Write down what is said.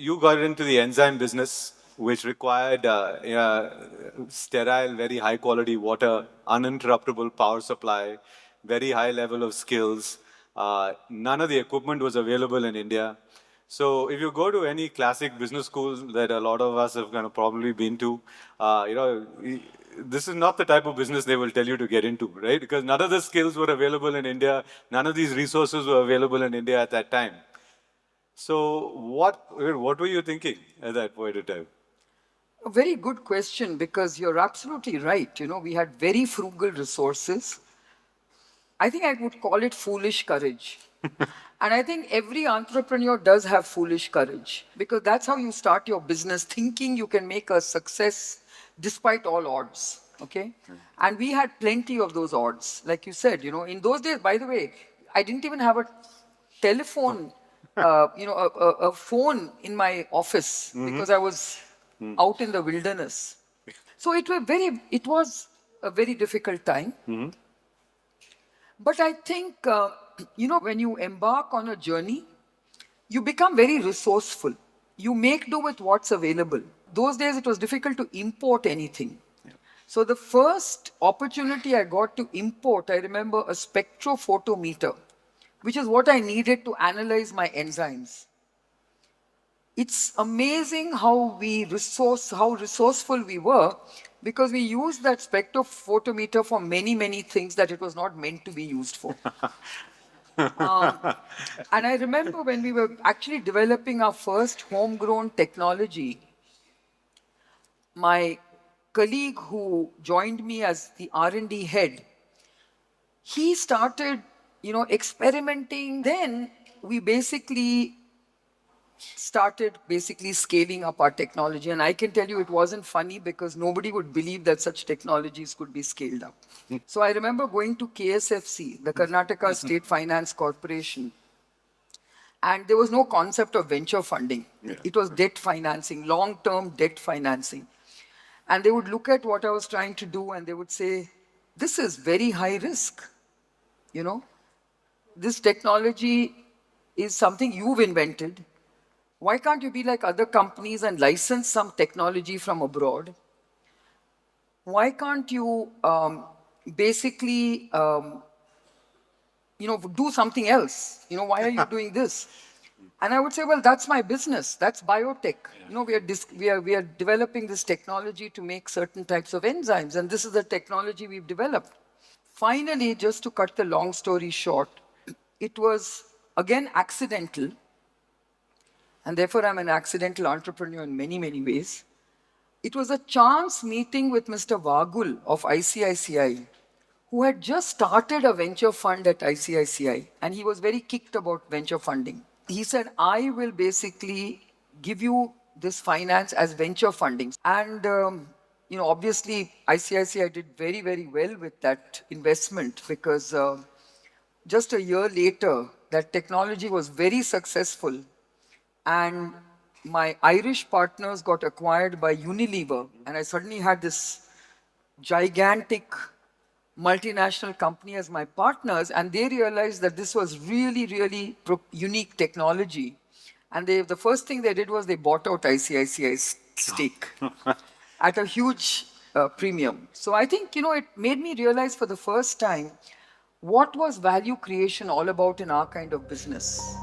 you got into the enzyme business, which required sterile, very high quality water, uninterruptible power supply, very high level of skills. None of the equipment was available in India. So if you go to any classic business schools that a lot of us have kind of probably been to, this is not the type of business they will tell you to get into, right? Because none of the skills were available in India. None of these resources were available in India at that time. So what were you thinking at that point in time? A very good question, because you're absolutely right. We had very frugal resources. I think I would call it foolish courage. And I think every entrepreneur does have foolish courage, because that's how you start your business, thinking you can make a success despite all odds. Okay? And we had plenty of those odds. Like you said, in those days, by the way, I didn't even have a telephone, a phone in my office, because I was out in the wilderness. So it was a very difficult time. But I think, when you embark on a journey, you become very resourceful. You make do with what's available. Those days, it was difficult to import anything. So the first opportunity I got to import, I remember, a spectrophotometer, which is what I needed to analyze my enzymes. It's amazing how resourceful we were, because we used that spectrophotometer for many, many things that it was not meant to be used for. And I remember when we were actually developing our first homegrown technology, my colleague who joined me as the R&D head, he started, experimenting. Then we started scaling up our technology. And I can tell you it wasn't funny, because nobody would believe that such technologies could be scaled up. So I remember going to KSFC, the Karnataka State Finance Corporation, and there was no concept of venture funding. Yeah. It was debt financing, long-term debt financing. And they would look at what I was trying to do and they would say, this is very high risk. This technology is something you've invented. Why can't you be like other companies and license some technology from abroad? Why can't you do something else? Why are you doing this? And I would say, well, that's my business. That's biotech. We are developing this technology to make certain types of enzymes, and this is the technology we've developed. Finally, just to cut the long story short, it was again accidental, and therefore I'm an accidental entrepreneur in many, many ways. It was a chance meeting with Mr. Vagul of ICICI, who had just started a venture fund at ICICI, and he was very kicked about venture funding. He said, I will basically give you this finance as venture funding. And, obviously, ICICI did very, very well with that investment, because just a year later, that technology was very successful. And my Irish partners got acquired by Unilever, and I suddenly had this gigantic multinational company as my partners, and they realized that this was really, really unique technology. And the first thing they did was they bought out ICICI's stake at a huge premium. So I think, it made me realize for the first time what was value creation all about in our kind of business.